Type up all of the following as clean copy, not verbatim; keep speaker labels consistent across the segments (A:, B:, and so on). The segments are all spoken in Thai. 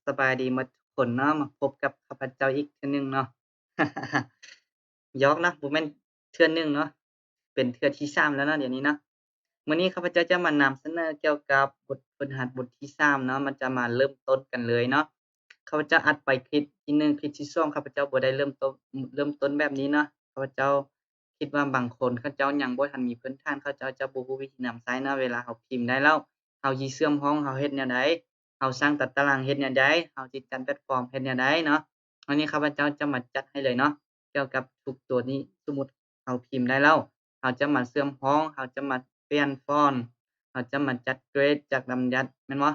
A: สบายดีหมดทุกคนเนาะมาพบกับข้าพเจ้าอีกเทื่อหนึ่งเนาะ หยอกเนาะบ่แม่นเทื่อหนึ่งเนาะเป็นเทื่อที่3แล้วเนาะเดี๋ยวนี้เนาะมื้อนี้ข้าพเจ้าจะมานำเสนอเกี่ยวกับบทฝึกหัดบทที่3เนาะมันจะมาเริ่มต้นกันเลยเนาะข้าพเจ้าอัดไปคลิปที่1คลิปที่2ข้าพเจ้าบ่ได้เริ่มต้นแบบนี้เนาะข้าพเจ้าคิดว่าบางคนเขาเจ้ายังบ่ทันมีพื้นฐานเขาเจ้าจะบ่รู้วิธีนำใช้เนาะเวลาเราพิมพ์ได้แล้วเราสิเชื่อมพ้องเราเฮ็ดแนวใดเราสร้างตัดตารางเฮ็ดแนวใดเราสิจัดแบบฟอร์มเฮ็ดแนวใดเนาะอันนี้ข้าพเจ้าจะมาจัดให้เลยเนาะ เกี่ยวกับทุกตัวนี้สมมุติเราพิมพ์ได้แล้วเราจะมาเชื่อมพ้องเราจะมาเปลี่ยนฟอนต์เราจะมาจัดเกรดจากลำดับแม่นบ่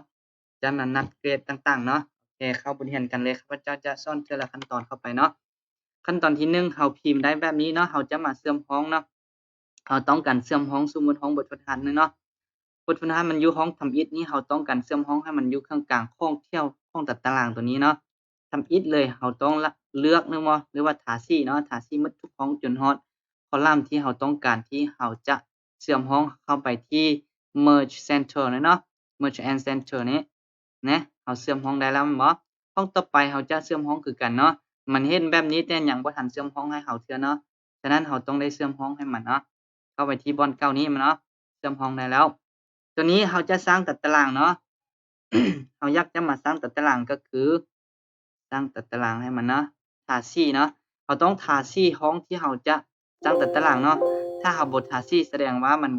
A: จะมานับเกรดต่างๆเนาะโอเคเข้าบทเรียนกันเลยข้าพเจ้าจะสอนทีละขั้นตอนเข้าไปเนาะขั้นตอนที่1เราพิมพ์ได้แบบนี้เนาะเราจะมาเชื่อมพ้องเนาะเราต้องการเชื่อมพ้องสมมุติพ้องบทฝึกหัดนี่เนาะบทฝึกหัดมันอยู่ห้องทำอิฐนี่เราต้องการเชื่อมพ้องให้มันอยู่ข้างกลางของเที่ยวของตัดตารางตัวนี้เนาะ ทำอิฐเลยเราต้องเลือกแม่นบ่หรือว่าทาสีเนาะทาสีหมดทุกห้องจนฮอดคอลัมน์ที่เราต้องการที่เราจะเชื่อมห้องเข้าไปที่ merge center นั่นเนาะ merge and center นี้นะเราเชื่อมห้องได้แล้วแม่นบ่ห้องต่อไปเราจะเชื่อมห้องคือกันเนาะมันเห็นแบบนี้แต่ยังบ่ทันเชื่อมห้องให้เราเทื่อเนาะฉะนั้นเราต้องได้เชื่อมห้องให้มันเนาะเข้าไปที่บอนเก่านี้มันเนาะเชื่อมห้องได้แล้วตัวนี้เราจะสร้างตัดตารางเนาะ เราอยากจะมาสร้างตัดตารางก็คือสร้างตัดตารางให้มันเนาะทาสีเนาะเราต้องทาสีห้องที่เราจะสร้างตัดตารางเนาะถ้าเราบ่ทาสีแสดงว่ามัน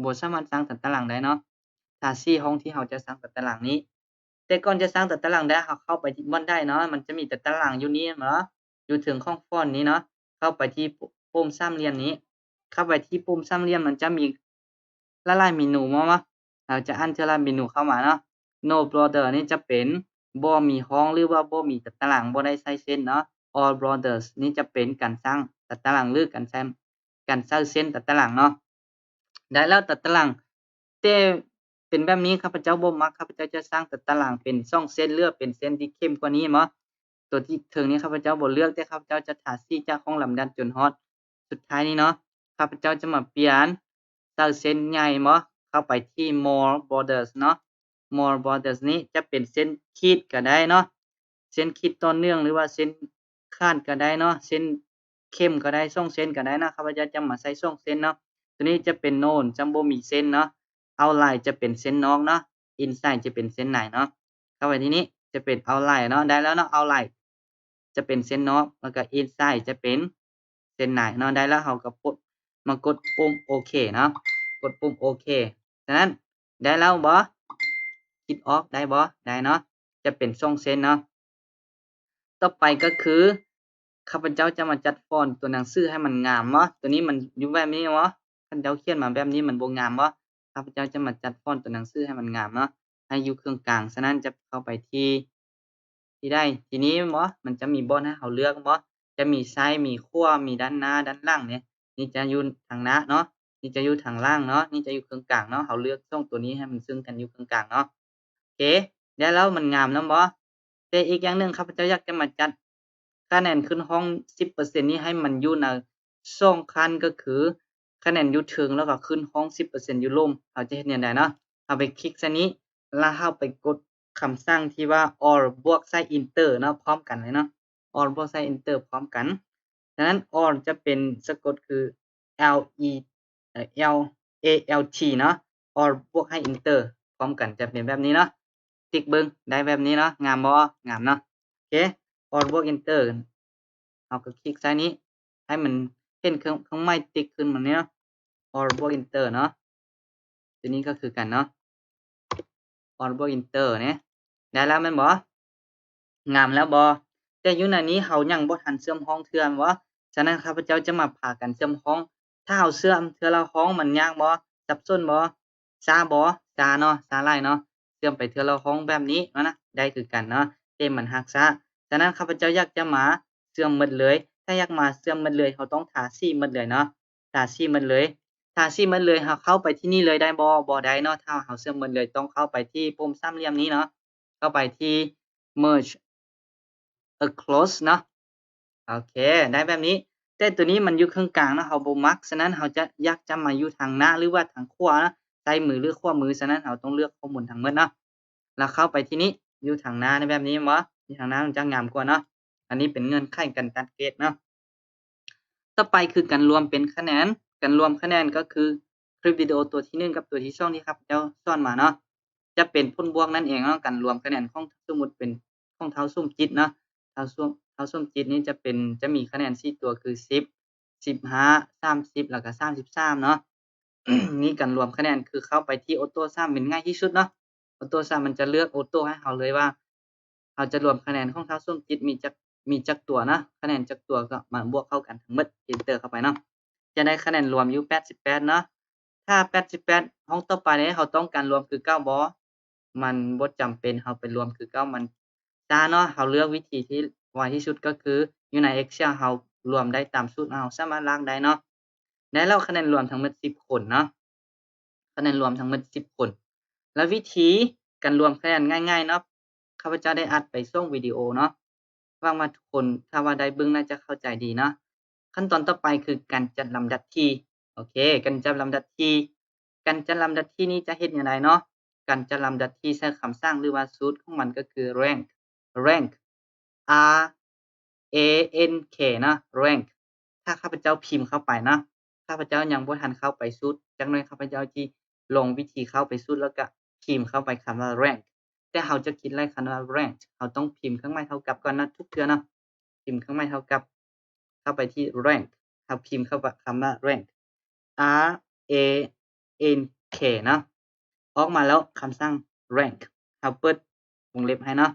A: บ่สามารถสร้างตัดตารางได้เนาะทาสีห้องที่เราจะสร้างตัดตารางนี้แต่ก่อนจะสร้างตัดตารางได้เราเข้าไปที่บ่อนได้เนาะมันจะมีตัดตารางอยู่นี้เนาะอยู่ถึงของฟอนต์นี้เนาะเข้าไปที่ปุ่มสามเหลี่ยมนี้เข้าไปที่ปุ่มสามเหลี่ยมมันจะมีหลายๆเมนูมาเราจะอ่านทีละเมนูเข้ามาเนาะ No border นี่จะเป็นบ่มีห้องหรือว่าบ่มีตารางบ่ได้ใช้เส้นเนาะ All borders นี่จะเป็นการสร้างตารางหรือการใช้เส้นตารางเนาะได้แล้วตารางแต่เป็นแบบนี้ข้าพเจ้าบ่มักข้าพเจ้าจะสร้างตารางเป็นช่องเส้นหรือเป็นเส้นที่เข้มกว่านี้บ่ตัวที่ถึงนี้ข้าพเจ้าบ่เลือกแต่ข้าพเจ้าจะทาสีจากของลำดับจนฮอดสุดท้ายนี้เนาะข้าพเจ้าจะมาเปลี่ยนจากเส้นใหญ่บ่เข้าไปที่ More borders เนาะ more borders นี้จะเป็นเส้นขีดก็ได้เนาะเส้นขีดต่อเนื่องหรือว่าเส้นคาดก็ได้เนาะเส้นเข้มก็ได้2เส้นก็ได้นะข้าพเจ้าจะมาใส่2เส้นเนาะตัวนี้จะเป็นโน่นจะบ่มีเส้นเนาะ outline จะเป็นเส้นนอกเนาะ inside จะเป็นเส้นในเนาะเข้าไปที่นี้จะเป็น outline เนาะได้แล้วเนาะ outline จะเป็นเส้นนอกแล้วก็ inside จะเป็นเส้นในเนาะได้แล้วเราก็มากดปุ่มโอเคเนาะกดปุ่มโอเคฉะนั้นได้แล้วบ่ คิดออกได้บ่ได้เนาะจะเป็นช่องเส้นเนาะต่อไปก็คือข้าพเจ้าจะมาจัดฟอนต์ตัวหนังสือให้มันงามเนาะตัวนี้มันอยู่แบบนี้บ่คันเจ้าเขียนมาแบบนี้มันบ่งามบ่ข้าพเจ้าจะมาจัดฟอนต์ตัวหนังสือให้มันงามเนาะให้อยู่ครึ่งกลางฉะนั้นจะเข้าไปที่ได้ทีนี้บ่มันจะมีบ่อนให้เราเลือกบ่จะมีซ้ายมีขวามีด้านหน้าด้านหลังเนี่ยนี่จะอยู่ทางหน้าเนาะนี่จะอยู่ทางล่างเนาะนี่จะอยู่ครึ่งกลางเนาะเราเลือกช่องตัวนี้ให้มันซึ่งกันอยู่ครึ่งกลางเนาะ โอเคแล้วมันงามนำบ่แต่อีกอย่างหนึ่งข้าพเจ้าอยากจะมาจัดคะแนนขึ้นห้อง10%นี้ให้มันอยู่2ขั้นก็คือคะแนนอยู่ถึงแล้วก็ขึ้นห้อง10%อยู่ลมเราจะเฮ็ดแนวใดเนาะเราไปคลิกใส่นี้แล้วเราไปกดคำสั่งที่ว่า or บวกใส่ enter เนาะพร้อมกันเลยเนาะ or บวกใส่ enter พร้อมกันฉะนั้น or จะเป็นสะกดคือ l e l a l t เนาะ or บวกให้ enter พร้อมกันจะเป็นแบบนี้เนาะ ติ๊กเบิ่งได้แบบนี้เนาะงามบ่งามเนาะโอเค Alt บวก Enter เราก็คลิกซ้ายนี้ให้มันเห็นเครื่องหมายติ๊กขึ้นแบบนี้เนาะ Alt บวก Enter เนาะตัวนี้ก็คือกันเนาะ Alt บวก Enter เนี่ยได้แล้วแม่นบ่งามแล้วบ่แต่อยู่ในนี้เรายังบ่ทันเชื่อมห้องเทื่อแม่นบ่ฉะนั้นข้าพเจ้าจะมาพากันเชื่อมห้องถ้าเราเชื่อมเทื่อละห้องมันยากบ่สับสนบ่ช้าบ่ช้าเนาะช้าหลายเนาะ เชื่อมไปเทื่อละห้องแบบนี้เนาะนะได้คือกันเนาะแต่มันรักษาฉะนั้นข้าพเจ้าอยากจะมาเชื่อมหมดเลยถ้าอยากมาเชื่อมหมดเลยเราต้องทาสีหมดเลยเนาะทาสีหมดเลยทาสีหมดเลยเราเข้าไปที่นี่เลยได้บ่ได้เนาะถ้าเราเชื่อมหมดเลยต้องเข้าไปที่ปุ่มสามเหลี่ยมนี้เนาะเข้าไปที่ merge across เนาะโอเคได้แบบนี้แต่ตัวนี้มันอยู่ครึ่งกลางเนาะเราบ่มักฉะนั้นเราจะอยากจะมาอยู่ทางหน้าหรือว่าทางขวานะซ้ายมือหรือขวามือฉะนั้นเราต้องเลือกข้อมูลทั้งหมดเนาะแล้วเข้าไปที่นี้ อยู่ทางหน้าในแบบนี้บ่อยู่ทางหน้ามันจะงามกว่าเนาะอันนี้เป็นเงื่อนไขการตัดเกรดเนาะต่อไปคือการรวมเป็นคะแนนการรวมคะแนนก็คือคลิปวิดีโอตัวที่1กับตัวที่2ที่ข้าพเจ้าสอนมาเนาะจะเป็นผลบวกนั่นเองเนาะการรวมคะแนนของสมมุติเป็นของเท้าส้มจิตเนาะเท้าส้มจิตนี่จะมีคะแนน4ตัวคือ10 15 30แล้วก็33เนาะ นี่การรวมคะแนนคือเข้าไปที่ Auto Sum เป็นง่ายที่สุดเนาะ Auto Sum มันจะเลือก Auto ให้เราเลยว่าเราจะรวมคะแนนของเท้าส้มจิตมีจักตัวนะคะแนนจักตัวก็มาบวกเข้ากันทั้งหมด Enter เข้าไปเนาะจะได้คะแนนรวมอยู่88เนาะถ้า88ห้องต่อไปนี้เราต้องการรวมคือ9บ่มันบ่จำเป็นเราไปรวมคือ9มันช้าเนาะเราเลือกวิธีที่ไวที่สุดก็คืออยู่ใน Excel เรารวมได้ตามสูตรเราสามารถล้างได้เนาะได้แล้วคะแนนรวมทั้งหมด10คนเนาะ คะแนนรวมทั้งหมด10คนแล้ววิธีการรวมคะแนนง่ายๆเนาะข้าพเจ้าได้อัดไปส่งวิดีโอเนาะหวังว่าทุกคนถ้าว่าได้เบิ่งน่าจะเข้าใจดีเนาะขั้นตอนต่อไปคือการจัดลำดับที่โอเคการจัดลำดับที่นี้จะเฮ็ดจั่งใดเนาะการจัดลำดับที่ใช้คำสั่งหรือว่าสูตรของมันก็คือ rank R A N K เนาะ rank ถ้าข้าพเจ้าพิมพ์เข้าไปเนาะข้าพเจ้ายังบ่ทันเข้าไปสูตรจักหน่อยข้าพเจ้าจิลงวิธีเข้าไปสูตรแล้วก็พิมพ์เข้าไปคำว่า rank แต่เราจะคิดไล่คำว่า rank เราต้องพิมพ์เครื่องหมายเท่ากับก่อนนะทุกเทื่อเนาะพิมพ์เครื่องหมายเท่ากับเข้าไปที่ rank เราพิมพ์เข้าไปคำว่า rank R A N K เนาะออกมาแล้วคำสั่ง rank เราเปิดวงเล็บให้เนาะ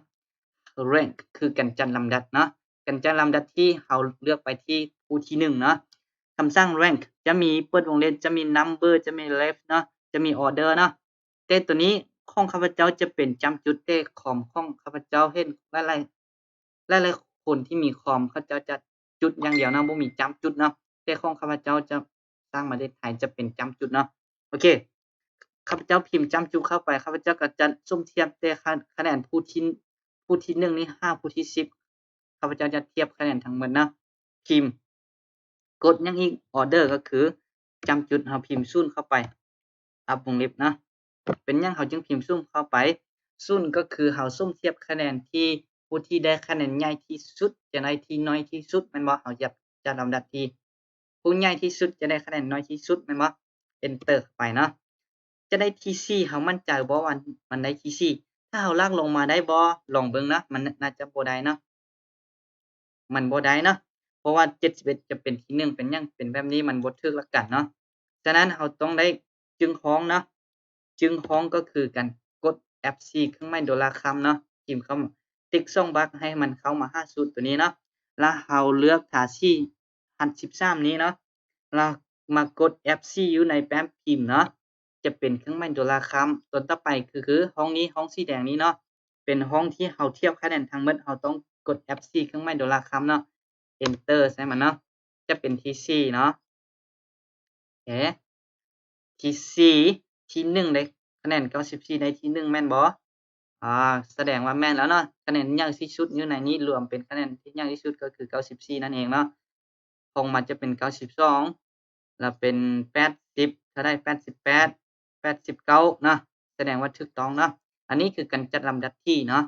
A: rank คือการจัดลำดับเนาะการจัดลำดับที่เราเลือกไปที่ผู้ที่1เนาะคำสั่ง rank จะมีเปิดวงเล็บจะมี number จะมี left เนาะจะมี order เนาะแต่ตัวนี้ของข้าพเจ้าจะเป็นจำจุดแต่คอมของข้าพเจ้าเห็นหลายๆคนที่มีคอมเขาเจ้าจะจุดอย่างเดียวเนาะบ่มีจำจุดเนาะแต่ของข้าพเจ้าจะสร้างประเทศไทยจะเป็นจำจุดเนาะโอเคข้าพเจ้าพิมพ์จำจุดเข้าไปข้าพเจ้าก็จะสุ่มเทียบแต่คะแนนผู้ที่1นี่5ผู้ที่10ข้าพเจ้าจะเทียบคะแนนทั้งหมดเนาะพิมพ์กดหยังอีกออร์เดอร์ก็คือจำจุดเราพิมพ์0เข้าไปอัปวงเล็บนะเป็นหยังเราจึงพิมพ์0เข้าไป0ก็คือเราสุ่มเทียบคะแนนที่ผู้ที่ได้คะแนนใหญ่ที่สุดจะได้ที่น้อยที่สุดแม่นบ่เราจะลำดับที่ผู้ใหญ่ที่สุดจะได้คะแนนน้อยที่สุดแม่นบ่ Enter เข้าไปเนาะจะได้ที่4เรามั่นใจบ่ว่ามันได้ที่4ถ้าเราลากลงมาได้บ่ลองเบิ่งนะมันน่าจะบ่ได้เนาะมันบ่ได้เนาะเพราะว่า71จะเป็นที่1เป็นหยังเป็นแบบนี้มันบ่ถูกหลักการเนาะฉะนั้นเราต้องได้จึงฮ้องเนาะจึงฮ้องก็คือการกด F4 เครื่องหมายดอลลาร์คำเนาะพิมพ์คำติ๊กช่องบรรคให้มันเข้ามาหาสูตรตัวนี้เนาะแล้วเราเลือกท่าที่13นี้เนาะแล้วมากด F4 อยู่ในแฟ้มพิมพ์เนาะจะเป็นเครื่องหมายดอลลาร์คำตัวต่อไปคือห้องนี้ห้องสีแดงนี้เนาะ เป็นห้องที่เราเทียบคะแนนทั้งหมดเราต้องกด F4 เครื่องหมายดอลลาร์คำเนาะ Enter ใส่มันเนาะจะเป็นที่4เนาะโอเคที่4ที่1ได้คะแนน94ได้ที่1แม่นบ่แสดงว่าแม่นแล้วเนาะคะแนนใหญ่ที่สุดอยู่ในนี้รวมเป็นคะแนนที่ใหญ่ที่สุดก็คือ94นั่นเองเนาะของมันจะเป็น92แล้วเป็น80ถ้าได้88 89เนาะแสดงว่าถูกต้องเนาะอันนี้คือการจัดลำดับที่เนาะ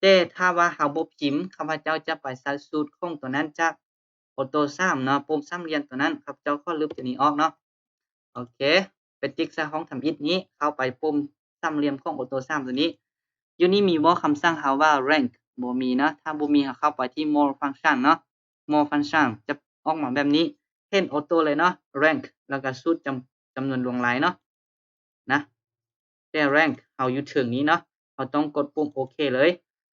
A: แต่ถ้าว่าเราบ่พิมพ์ข้าพเจ้าจะไปใส่สูตรของตัวนั้นจาก Auto Sum เนาะปุ่มสามเหลี่ยมตัวนั้นข้าพเจ้าขอลบตัวนี้ออกเนาะโอเคไปติ๊กใส่ห้องทำอิฐนี้เข้าไปปุ่มสามเหลี่ยมของ Auto Sum ตัวนี้อยู่นี่มีบ่คำสั่งเราว่า rank บ่มีนะถ้าบ่มีเราเข้าไปที่ more function เนาะ more function จะออกมาแบบนี้เห็น Auto เลยเนาะ rank แล้วก็สูตรจำนวนลวงหลายเนาะนะแต่ rank เราอยู่ถึงนี้เนาะเราต้องกดปุ่มโอเคเลย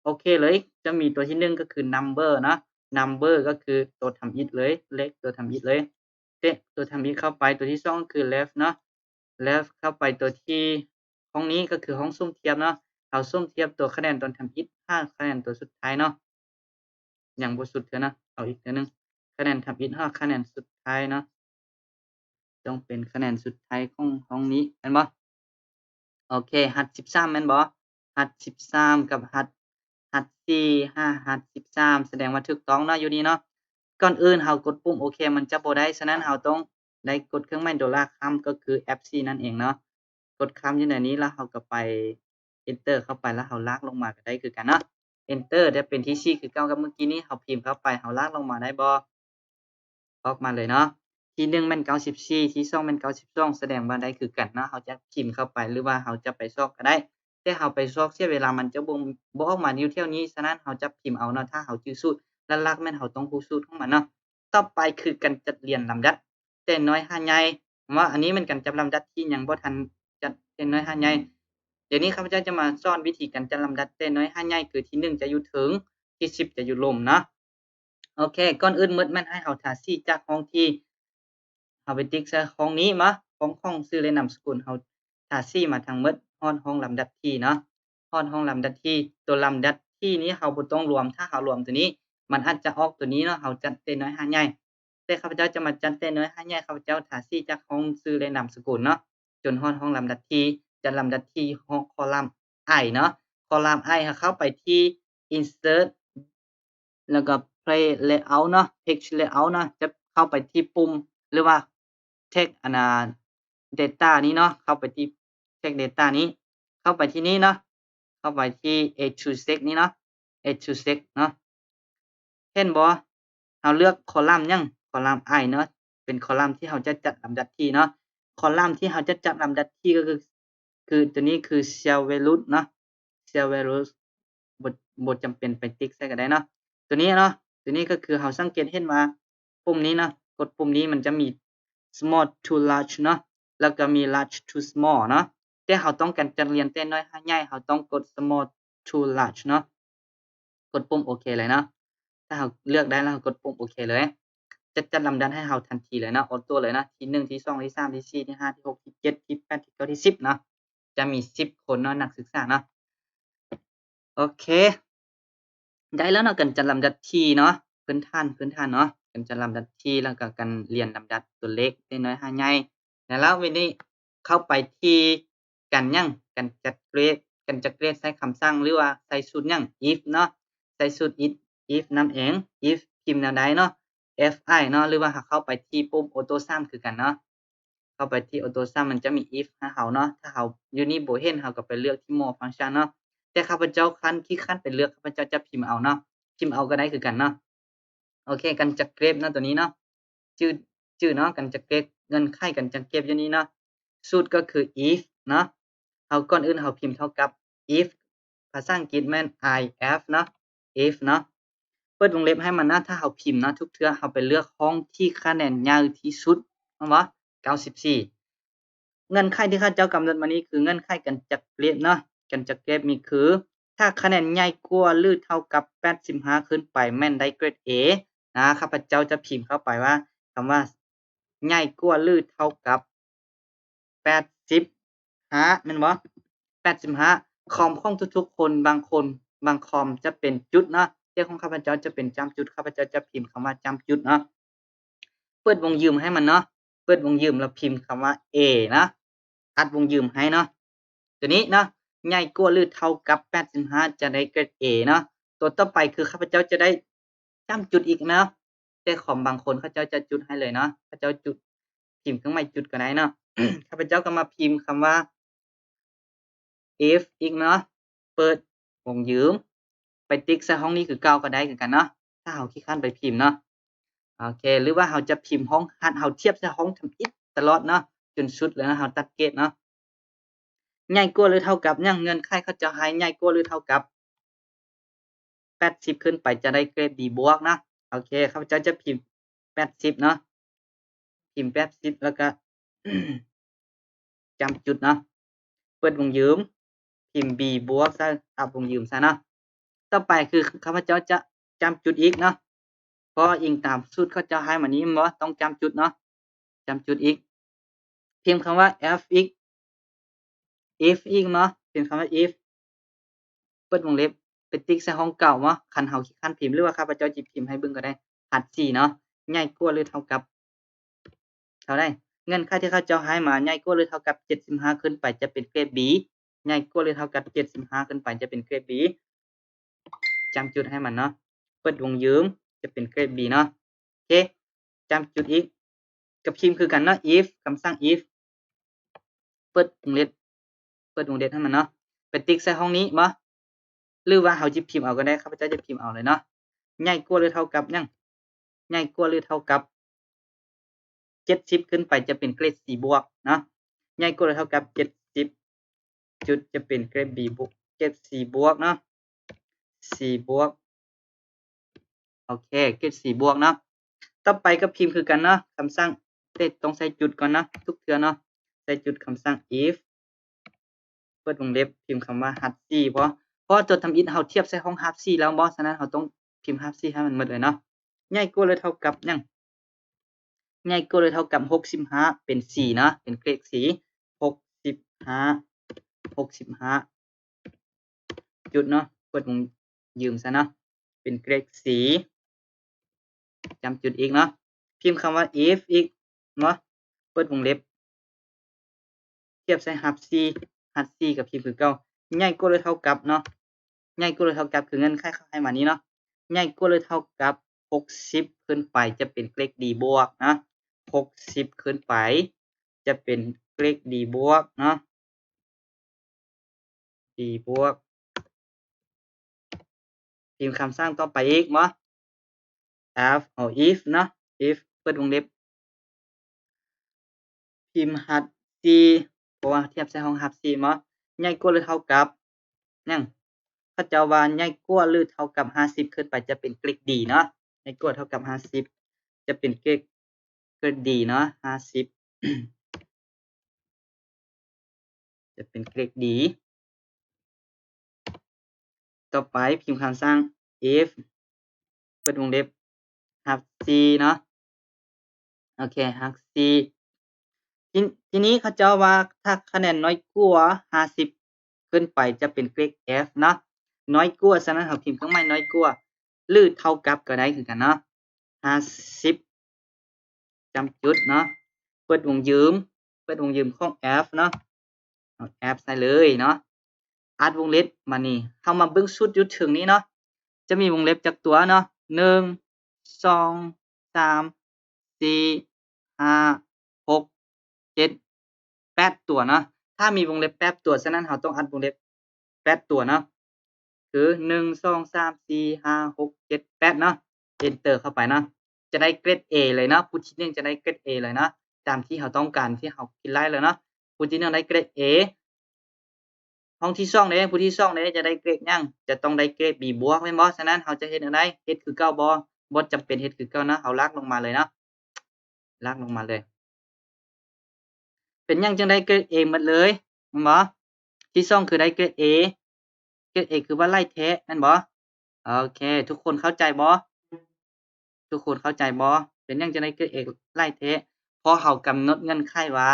A: โอเคเลยจะมีตัวที่1ก็คือ number เนาะ number ก็คือตัวทำอิฐเลยเลขตัวทำอิฐเลยเตะตัวทำอิฐเข้าไปตัวที่2ก็คือ left เนาะ left เข้าไปตัวที่ห้องนี้ก็คือห้องสุ่มเทียบเนาะเราสุ่มเทียบตัวคะแนนตอนทำอิฐ5คะแนนตัวสุดท้ายเนาะยังบ่สุดเทื่อนะเอาอีกเทื่อหนึ่งคะแนนทำอิฐ5คะแนนสุดท้ายเนาะต้องเป็นคะแนนสุดท้ายของห้องนี้แม่นบ่ โอเคหัด13แม่นบ่หัด13กับหัด4 5หัด13แสดงว่าถูกต้องเนาะอยู่นี่เนาะก่อนอื่นเรากดปุ่มโอเคมันจะบ่ได้ฉะนั้นเราต้องได้กดเครื่องหมายดอลลาร์ค้ำก็คือ F4 นั่นเองเนาะกดค้ำอยู่ในนี้แล้วเราก็ไป enter เข้าไปแล้วเราลากลงมาก็ได้คือกันเนาะ enter จะเป็นที่ 4 คือเก่ากับเมื่อกี้นี้เราพิมพ์เข้าไปเราลากลงมาได้บ่ออกมาเลยเนาะที่1แม่น94ที่2แม่น92แสดงว่าได้คือกันเนาะเราจะพิมพ์เข้าไปหรือว่าเราจะไปซอกก็ได้แต่เราไปซอกเสียเวลามันจะบ่ออกมาอยู่แถวนี้ฉะนั้นเราจะพิมพ์เอาเนาะถ้าเราจื้อสูตรหลักๆแม่นเราต้องรู้สูตรของมันเนาะต่อไปคือการจัดเรียงลำดับแต่น้อยหาใหญ่ว่าอันนี้มันการจัดลำดับที่ยังบ่ทันจัดแต่น้อยหาใหญ่เดี๋ยวนี้ข้าพเจ้าจะมาสอนวิธีการจัดลำดับแต่น้อยหาใหญ่คือที่1จะอยู่เทิงที่10จะอยู่ลมเนาะโอเคก่อนอื่นหมดแม่นให้เราท่าสีจากห้องที่เราไปติ๊กใส่ห้องนี้มาของชื่อและนามสกุลเราท่าสีมาทั้งหมดฮอดห้องลำดับที่เนาะฮอดห้องลำดับที่ตัวลำดับที่นี้เราบ่ต้องรวมถ้าเรารวมตัวนี้มันอาจจะออกตัวนี้เนาะเราจัดแต่น้อยหาใหญ่แต่ข้าพเจ้าจะมาจัดแต่น้อยหาใหญ่ข้าพเจ้าท่าสีจากห้องชื่อและนามสกุลเนาะจนฮอดห้องลำดับที่จัดลำดับที่ห้องคอลัมน์ I เนาะคอลัมน์ I เข้าไปที่ insert แล้วก็ play layout เนาะ page layout เนาะจะเข้าไปที่ปุ่มหรือว่า text data นี้เนาะเข้าไปที่ text data นี้เข้าไปที่นี้เนาะเข้าไปที่ A2Z นี้เนาะ A2Z เนาะเห็นบ่เราเลือกคอลัมน์ยังคอลัมน์ I เนาะเป็นคอลัมน์ที่เราจะจัดลำดับที่เนาะคอลัมน์ที่เราจะจัดลำดับที่ก็คือตัวนี้คือ cell value เนาะ cell value บ่จำเป็นไปติ๊กใส่ก็ได้เนาะตัวนี้เนาะตัวนี้ก็คือเราสังเกตเห็นว่าปุ่มนี้เนาะกดปุ่มนี้มันจะมี small to large เนาะแล้วก็มี large to small เนาะแต่เราต้องการจัดเรียงแต่น้อยหาใหญ่เราต้องกด small to large เนาะกดปุ่มโอเคเลยเนาะถ้าเราเลือกได้แล้วเรากดปุ่มโอเคเลยจะจัดลำดับให้เราทันทีเลยเนาะออโต้เลยนะที่1ที่2ที่3ที่4ที่5ที่6ที่7ที่8ที่9ที่10เนาะจะมี10คนเนาะนักศึกษาเนาะโอเคได้แล้วเนาะการจัดลำดับที่เนาะพื้นฐานเนาะการจัดลำดับที่แล้วก็การเรียนลำดับตัวเลขแต่น้อยหาใหญ่แล้ววันนี้เข้าไปที่การจัดเกรดใช้คำสั่งหรือว่าใส่สูตรหยัง if เนาะใส่สูตร if นำเอง if พิมพ์แนวใดเนาะ fi เนาะหรือว่าเข้าไปที่ปุ่ม auto sum คือกันเนาะเข้าไปที่ auto sum มันจะมี if ให้เราเนาะถ้าเราอยู่นี่บ่เห็นเราก็ไปเลือกที่ more function เนาะแต่ข้าพเจ้าขี้คร้านไปเลือกข้าพเจ้าจะพิมพ์เอาเนาะพิมพ์เอาก็ได้คือกันเนาะโอเคการจัดเกรดเนาะตัวนี้เนาะชื่อเนาะการจัดเกรดเงื่อนไขการจัดเก็บอยู่นี้เนาะสูตรก็คือ if เนาะเอาก่อนอื่นเราพิมพ์เท่ากับ if ภาษาอังกฤษแม่น if เนาะ if เนาะเปิดวงเล็บให้มันนะถ้าเราพิมพ์นะทุกเทื่อเราไปเลือกห้องที่คะแนนยาวที่สุดแม่นบ่94เงื่อนไขที่ข้าเจ้ากำหนดมานี้คือเงื่อนไขการจัดเกรดเนาะการจัดเกรดมีคือถ้าคะแนนใหญ่กว่าหรือเท่ากับ85ขึ้นไปแม่นได้เกรด A นะข้าพเจ้าจะพิมพ์เข้าไปว่าคำว่าใหญ่กว่าหรือเท่ากับ85แม่นบ่85คอมของทุกๆคนบางคอมจะเป็นจุดเนาะแต่ของข้าพเจ้าจะเป็นจำจุดข้าพเจ้าจะพิมพ์คำว่าจำจุดเนาะเปิดวงยืมให้มันเนาะเปิดวงยืมแล้วพิมพ์คำว่า A นะอัดวงยืมให้เนาะตัวนี้เนาะใหญ่กว่าหรือเท่ากับ85จะได้เกรด A เนาะตัวต่อไปคือข้าพเจ้าจะได้จำจุดอีกเนาะแต่คอมบางคนเขาเจ้าจะจุดให้เลยเนาะเขาเจ้าจุดพิมพ์เครื่องหมายจุดก็ได้เนาะ ข้าพเจ้าก็มาพิมพ์คำว่า if อีกเนาะเปิดวงยืมไปติ๊กใส่ห้องนี้คือเก่าก็ได้คือกันเนาะถ้าเราขี้คร้านไปพิมพ์เนาะโอเคหรือว่าเราจะพิมพ์ห้องเราเทียบใส่ห้องทำอิฐตลอดเนาะจนสุดเลยนะเราตัดเกรดเนาะใหญ่กว่าหรือเท่ากับหยังเงื่อนไขเขาจะให้ใหญ่กว่าหรือเท่ากับ80ขึ้นไปจะได้เกรด B บวกนะโอเคข้าพเจ้าจะพิมพ์80เนาะพิมพ์80แล้วก็ จำจุดเนาะเปิดวงยืมพิมพ์ B บวกซะอัพวงยืมซะเนาะต่อไปคือข้าพเจ้าจะจำจุดอีกเนาะเพราะอิงตามสูตรเขาจะให้มานี้บ่ต้องจำจุดเนาะจำจุดอีกพิมพ์คำว่า f อีก if อีกเนาะพิมพ์คำว่า if เปิดวงเล็บไปติ๊กใส่ห้องเก่าเนาะคันเฮาขี้คร้านพิมพ์หรือว่าข้าพเจ้าจิพิมพ์ให้เบิ่งก็ได้หัด4เนาะใหญ่กว่าหรือเท่ากับเท่าใดเงื่อนไขที่เขาเจ้าให้มาใหญ่กว่าหรือเท่ากับ75ขึ้นไปจะเป็นเกรด B ใหญ่กว่าหรือเท่ากับ75ขึ้นไปจะเป็นเกรด B จำจุดให้มันเนาะเปิดวงยืมจะเป็นเกรด B เนาะโอเคจำจุดอีกกับพิมพ์คือกันเนาะ if คำสั่ง if เปิดวงเล็บให้มันเนาะ ไปติ๊กใส่ห้องนี้บ่หรือว่าเฮาสิพิมพ์เอาก็ได้ข้าพเจ้าจะพิมพ์เอาเลยเนาะใหญ่กว่าหรือเท่ากับหยังใหญ่กว่าหรือเท่ากับ70ขึ้นไปจะเป็นเกรด C บวกเนาะใหญ่กว่าหรือเท่ากับ70จุดจะเป็นเกรด B บวกเกรด C บวกเนาะ C บวกโอเคเกรด C บวกเนาะต่อไปก็พิมพ์คือกันเนาะคำสั่งแต่ต้องใส่จุดก่อนนะทุกเทื่อเนาะใส่จุดคำสั่ง if เปิดวงเล็บพิมพ์คำว่า hard-c เพราะตัวทำ if เฮาเทียบใส่ห้อง hard-c แล้วบ่ฉะนั้นเฮาต้องพิมพ์ hard-c ให้มันหมดเลยเนาะใหญ่กว่าหรือเท่ากับหยังใหญ่กว่าหรือเท่ากับ65เป็น4เนาะเป็นเกรด4 65จุดเนาะเปิดวงยืมซะเนาะเป็นเกรด4จำจุดอีกเนาะพิมพ์คำว่า if อีกเนาะเปิดวงเล็บเทียบใส่ hard-c กับพิมพ์คือเก่าใหญ่กว่าหรือเท่ากับเนาะใหญ่กว่าหรือเท่ากับคือเงื่อนไขเขาให้มานี้เนาะใหญ่กว่าหรือเท่ากับ60ขึ้นไปจะเป็นเกรด D บวกนะ60ขึ้นไปจะเป็นเกรด D บวกเนาะ D บวกพิมพ์คำสร้างต่อไปอีกบ่ if เนาะ if เปิดวงเล็บพิมพ์ hard-c เพราะว่าเทียบใส่ห้อง hard-c บ่ใหญ่กว่าหรือเท่ากับหยังเขาเจ้าว่าใหญ่กว่าหรือเท่ากับ50ขึ้นไปจะเป็นเกรด D เนาะใหญ่กว่าเท่ากับ50จะเป็นเกรด D เนาะ50จะเป็นเกรด D ต่อไปพิมพ์คำสั่ง if เปิดวงเล็บ hard-c เนาะโอเค hard-c ทีนี้เขาเจ้าว่าถ้าคะแนนน้อยกว่า50ขึ้นไปจะเป็นเกรด F เนาะน้อยกว่าฉะนั้นเราพิมพ์เครื่องหมายน้อยกว่าหรือเท่ากับก็ได้คือกันเนาะ50จำจุดเนาะเปิดวงยืมของ F เนาะเอา F ใส่เลยเนาะอัดวงเล็บมานี่เฮามาเบิ่งสุดอยู่ถึงนี้เนาะจะมีวงเล็บจักตัวเนาะ1 2 3 4 5 6 7 8ตัวเนาะถ้ามีวงเล็บ8ตัวฉะนั้นเราต้องอัดวงเล็บ8ตัวเนาะคือ1 2 3 4 5 6 7 8เนาะ enter เข้าไปเนาะจะได้เกรด A เลยเนาะผู้ที่1จะได้เกรด A เลยเนาะตามที่เราต้องการที่เราคิดไว้เลยเนาะผู้ที่1ได้เกรด A ห้องที่2เด้ผู้ที่2เด้จะได้เกรดหยังจะต้องได้เกรด B บวกแม่นบ่ฉะนั้นเราจะเฮ็ดจั่งใดเฮ็ดคือเก่าบ่จำเป็นเฮ็ดคือเก่านะเราลากลงมาเลยเนาะลากลงมาเลยเป็นหยังจังได้เกรด A หมดเลยแม่นบ่ที่2คือได้เกรด A เกรด A คือว่าไล่แท้แม่นบ่โอเคทุกคนเข้าใจบ่ทุกคนเข้าใจบ่เป็นหยังจังได้เกรด A ไล่แท้เพราะเรากำหนดเงื่อนไขว่า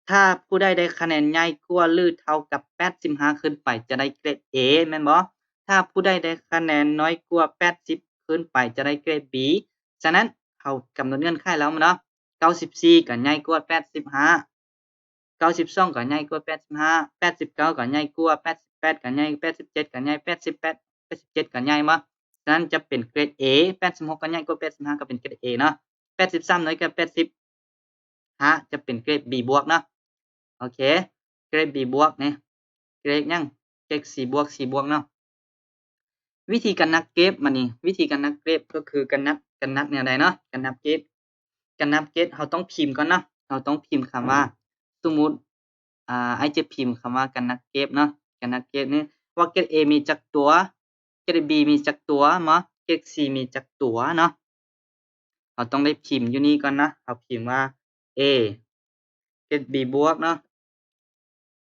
A: ถ้าผู้ใดได้คะแนนใหญ่กว่าหรือเท่ากับ85ขึ้นไปจะได้เกรด A แม่นบ่ถ้าผู้ใดได้คะแนนน้อยกว่า80ขึ้นไปจะได้เกรด B ฉะนั้นเรากำหนดเงื่อนไขแล้วเนาะ94ก็ใหญ่กว่า85 92ก็ใหญ่กว่า85 89ก็ใหญ่กว่า88ก็ใหญ่87ก็ใหญ่88 87ก็ใหญ่บ่ฉะนั้นจะเป็นเกรด A 86ก็ใหญ่กว่า85ก็เป็นเกรด A เนาะ83น้อยกว่า85จะเป็นเกรด B บวกเนาะโอเคเกรด B บวกนี่เกรดหยังเกรด C บวก C บวกเนาะวิธีการนับเกรดมานี่วิธีการนับเกรดก็คือการนับแนวใดเนาะการนับเกรดเราต้องพิมพ์ก่อนเนาะเราต้องพิมพ์คำว่าสมมุติไอ้จะพิมพ์คำว่าการนับเกรดเนาะการนับเกรดนี่ว่าเกรด A มีจักตัวเกรด B มีจักตัวบ่เกรด C มีจักตัวเนาะเราต้องได้พิมพ์อยู่นี่ก่อนนะเราพิมพ์ว่า A เกรด B บวกเนาะ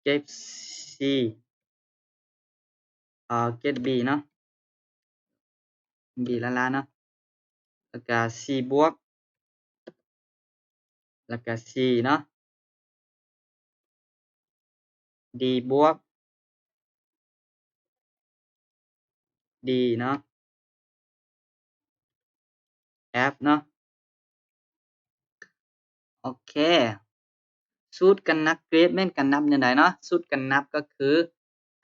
A: เกรด C เกรด B เนาะ B ล้านๆเนาะแล้วก็ C บวกแล้วก็ C เนาะ D บวก D เนาะ F เนาะโอเคสูตรการนับเกรดแม่นการนับจั่งใดเนาะสูตรการนับก็คือ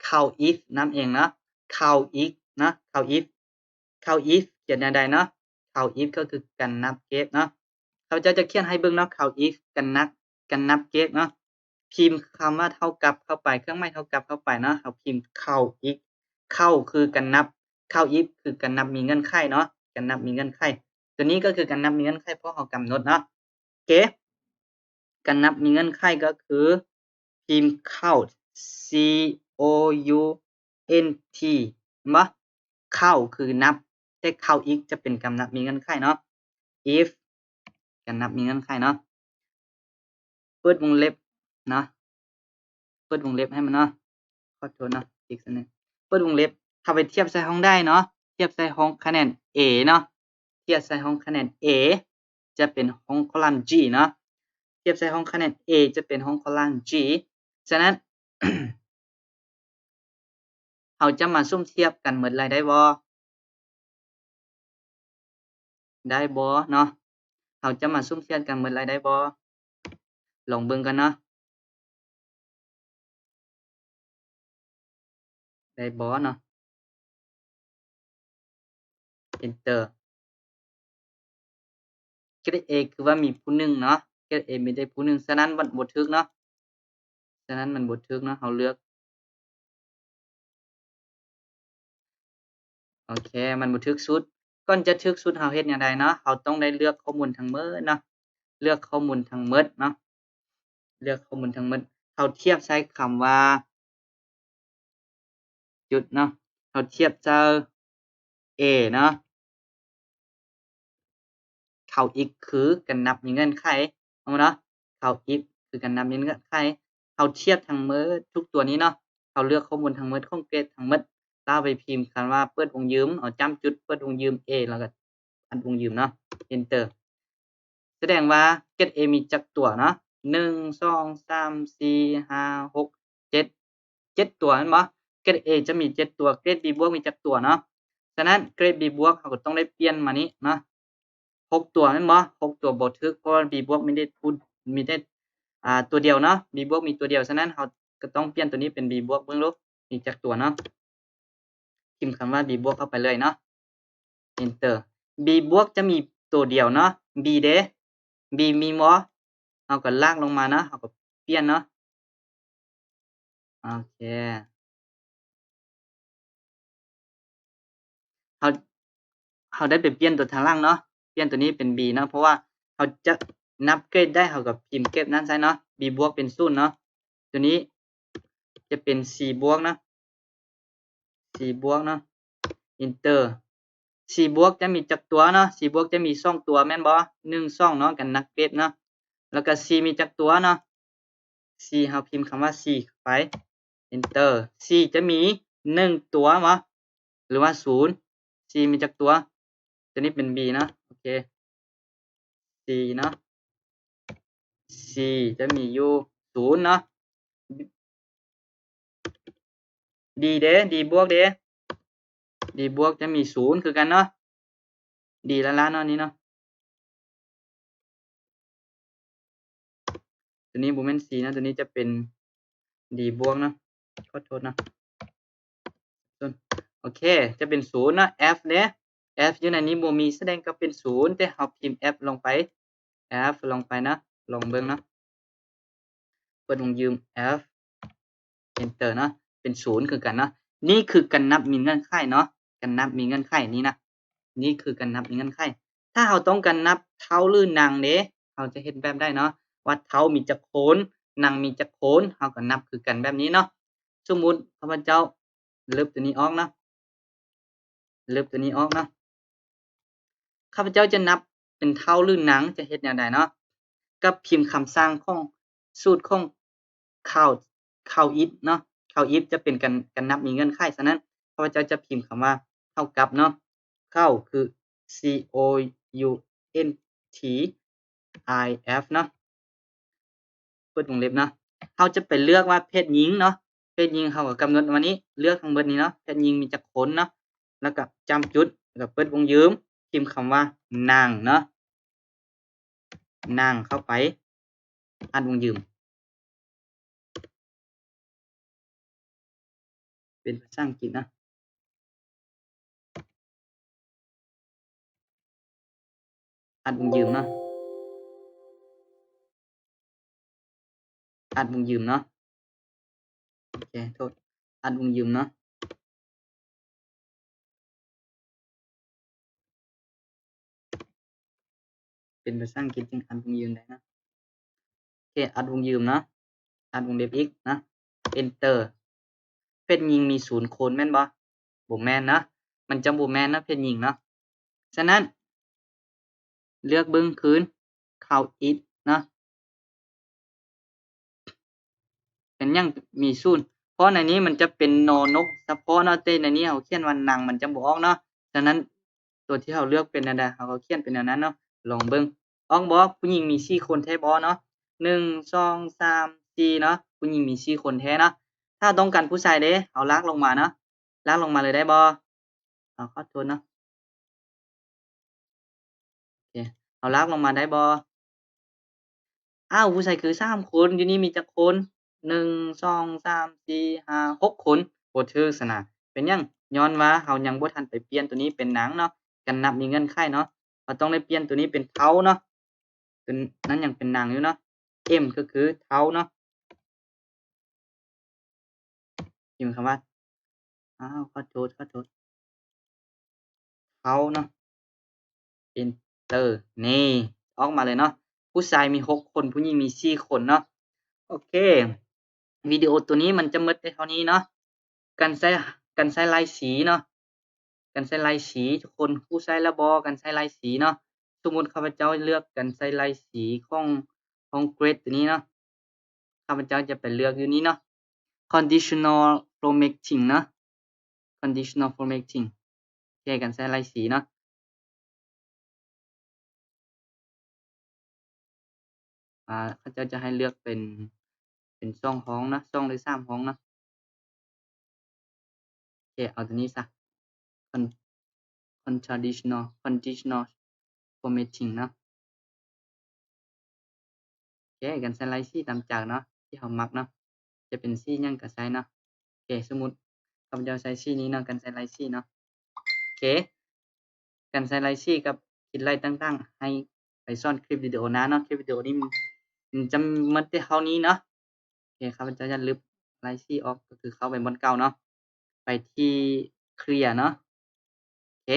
A: เข้า if นั่นเองเนาะเข้า if นะเข้า if เข้า if เขียนจั่งใดเนาะเข้า if ก็คือการนับเกรดเนาะเขาจะเขียนให้เบิ่งเนาะเข้า if การนับเกรดเนาะ พิมพ์คำว่าเท่ากับเข้าไปเครื่องหมายเท่ากับเข้าไปเนาะเราพิมพ์เข้าอีกเข้าคือการนับเข้าอีกคือการนับมีเงื่อนไขเนาะการนับมีเงื่อนไขตัวนี้ก็คือการนับมีเงื่อนไขเพราะเรากำหนดเนาะโอเคการนับมีเงื่อนไขก็คือพิมพ์ count c o u n t บ่เข้าคือนับแต่เข้าอีกจะเป็นการนับมีเงื่อนไขเนาะ if การนับมีเงื่อนไขเนาะเปิดวงเล็บเนาะเปิดวงเล็บให้มันเนาะขอโทษเนาะอีกสักนึงเปิดวงเล็บถ้าไปเทียบใส่ห้องได้เนาะเทียบใส่ห้องคะแนน A เนาะเทียบใส่ห้องคะแนน A จะเป็นห้องคอลัมน์ G เนาะเทียบใส่ห้องคะแนน A จะเป็นห้องคอลัมน์ G ฉะนั้น เราจะมาซุ่มเทียบกันหมดเลยได้บ่ได้บ่เนาะเราจะมาซุ่มเทียบกันหมดเลยได้บ่ลองเบิ่งกันเนาะได้บ่เนาะ enter เกรด A คือว่ามีผู้หนึ่งเนาะเกรด A มีได้ผู้หนึ่งฉะนั้นมันบ่ถูกเนาะฉะนั้นมันบ่ถูกเนาะเราเลือกโอเคมันบ่ถูกสุดก่อนจะถูกสุดเราเฮ็ดแนวใดเนาะเราต้องได้เลือกข้อมูลทั้งหมดเนาะเลือกข้อมูลทั้งหมดเนาะเลือกข้อมูลทั้งหมดเราเทียบใช้คำว่าจุดเนาะเราเทียบเจอ A เนาะเข้าอีกคือการนับมีเงื่อนไขเอาเนาะเข้าอีกคือการนับมีเงื่อนไขเราเทียบทั้งหมดทุกตัวนี้เนาะเราเลือกข้อมูลทั้งหมดของเกรดทั้งหมดแล้วเอาไปพิมพ์คำว่าเปิดวงยืมเอาจำจุดเปิดวงยืม A แล้วก็อันวงยืมเนาะ enter แสดงว่าเกรด A มีจักตัวเนาะ1 2 3 4 5 6 7 7ตัวแม่นบ่เกรด A จะมี7ตัวเกรด B บวกมีจักตัวเนาะฉะนั้นเกรด B บวกเราก็ต้องได้เปลี่ยนมานี้เนาะ6ตัวแม่นบ่6ตัวบ่ถูกเพราะว่า B บวกมีได้มีได้ตัวเดียวเนาะ B บวกมีตัวเดียวฉะนั้นเราก็ต้องเปลี่ยนตัวนี้เป็น B บวกเบิ่งดูมีจักตัวเนาะพิมพ์คำว่า B บวกเข้าไปเลยเนาะ enter B บวกจะมีตัวเดียวเนาะ B เด้ B มีบ่เราก็ลากลงมาเนาะเราก็เปลี่ยนเนาะโอเคเราเราได้ไปเปลี่ยนตัวทางล่างเนาะเปลี่ยนตัวนี้เป็น B เนาะเพราะว่าเราจะนับเกรดได้เราก็พิมพ์เกรดนั้นใส่เนาะ B บวกเป็น0เนาะตัวนี้จะเป็น C บวกนะ C บวกเนาะ enter C บวกจะมีจักตัวเนาะ C บวกจะมี2ตัวแม่นบ่1 2เนาะกันนับเกรดเนาะแล้วก็ C มีจักตัวเนาะ C เราพิมพ์คำว่า C เข้าไป enter C จะมี1ตัวบ่หรือว่า0 C มีจักตัวตัวนี้เป็น B นะโอเค C เนาะ C จะมีอยู่0เนาะ D เด้ D บวกเด้ D บวกจะมี0คือกันเนาะ D ละล้านเนาะนี้เนาะตัวนี้บ่แม่น C นะตัวนี้จะเป็น D บวกเนาะขอโทษนะโอเคจะเป็น0เนาะ F เด้ F อยู่ในนี้บ่มีแสดงก็เป็น0แต่เราพิมพ์ F ลงไป F ลงไปนะลองเบิ่งเนาะเปิดวงยืม F enter เนาะเป็น0คือกันเนาะนี่คือการนับมีเงื่อนไขเนาะการนับมีเงื่อนไขนี้นะนี่คือการนับมีเงื่อนไขถ้าเราต้องการนับเท้าหรือหนังเด้เราจะเฮ็ดแบบใดเนาะว่าเท้ามีจักโคนหนังมีจักโคนเราก็นับคือกันแบบนี้เนาะสมมุติข้าพเจ้าลบตัวนี้ออกเนาะลบตัวนี้ออกเนาะข้าพเจ้าจะนับเป็นเท้าหรือหนังจะเฮ็ดแนวใดเนาะก็พิมพ์คำสั่งของสูตรของ count countif เนาะ countif จะเป็นการนับมีเงื่อนไขฉะนั้นข้าพเจ้าจะพิมพ์คำว่าเท่ากับเนาะ count คือ count เนาะเปิดวงเล็บเนาะเราจะไปเลือกว่าเพศหญิงเนาะเพศหญิงเราก็กำหนดมานี้เลือกทั้งเบิดนี้เนาะเพศหญิงมีจักคนเนาะแล้วก็จำจุดแล้วก็เปิดวงยืมพิมพ์คำว่านางเนาะนางเข้าไปอัดวงยืมเป็นภาษาอังกฤษนะอัดวงยืมเนาะ อัดวงยืมเนาะโอเคโทษอัดวงยืมเนาะเป็นภาษาอังกฤษจึงอัดวงยืมได้นะโอเคอัดวงยืมเนาะอัดวงเล็บ x นะ enter เพศหญิงมี0คนแม่นบ่บ่แม่นนะมันจะบ่แม่นนะเพศหญิงเนาะฉะนั้นเลือกเบิ่งคืน count it เนาะเป็นหยังมี0เพราะในนี้มันจะเป็นนอนกเฉพาะเนาะแต่ในนี้เราเขียนว่าหนังมันจะบ่ออกเนาะฉะนั้นตัวที่เราเลือกเป็นอันใดเราก็เขียนเป็นอันนั้นเนาะลองเบิ่งออกบ่ผู้หญิงมี4คนแท้บ่เนาะ1 2 3 4เนาะผู้หญิงมี4คนแท้เนาะถ้าต้องการผู้ชายเด้เอาลากลงมาเนาะลากลงมาเลยได้บ่ขอโทษเนาะโอเคเอาลากลงมาได้บ่อ้าวผู้ชายคือ3คนอยู่นี่มีจักคน1 2 3 4 5 6คนบ่ถูกซั้นน่ะเป็นหยังย้อนว่าเรายังบ่ทันไปเปลี่ยนตัวนี้เป็นหนังเนาะกันนับมีเงื่อนไขเนาะเราต้องได้เปลี่ยนตัวนี้เป็นเฒ่าเนาะเป็นนั้นยังเป็นหนังอยู่เนาะ M ก็คือเฒ่าเนาะพิมพ์คำว่าอ้าวขอโทษเฒ่าเนาะ Enter นี่ออกมาเลยเนาะผู้ชายมี6คนผู้หญิงมี4คนเนาะโอเควิดีโอตัวนี้มันจะหมดแต่เท่านี้เนาะการใช้ลายสีเนาะการใช้ลายสีทุกคนรู้ใช้แล้วบ่การใช้ลายสีเนาะสมมุติข้าพเจ้าเลือกการใช้ลายสีของเกรดตัวนี้เนาะข้าพเจ้าจะไปเลือกอยู่นี้เนาะ conditional formatting เนาะ conditional formatting โอเคการใช้ลายสีเนาะเขาเจ้าจะให้เลือกเป็น2ห้องนะ2หรือ3ห้องนะโอเคเอาตัวนี้ซะ con conditional formatting เนาะโอเคการใช้ลายสีตามจากเนาะที่เรามักเนาะจะเป็นสีหยังก็ใช้เนาะโอเคสมมุติข้าพเจ้าใช้สีนี้เนาะการใช้ลายสีเนาะโอเคการใช้ลายสีกับคิดลายต่างๆให้ไปซ่อนคลิปวิดีโอหน้าเนาะคลิปวิดีโอนี้มันจะหมดแต่เท่านี้เนาะโอเคข้าพเจ้าจะลบลายสีออกก็คือเข้าไปบนเก่าเนาะไปที่เคลียร์เนาะโอเค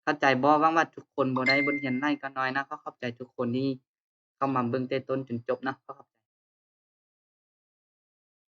A: เข้าใจบ่หวังว่าทุกคนบ่ได้บทเรียนหลายก็น้อยนะขอขอบใจทุกคนที่เข้ามาเบิ่งแต่ต้นจนจบนะขอขอบ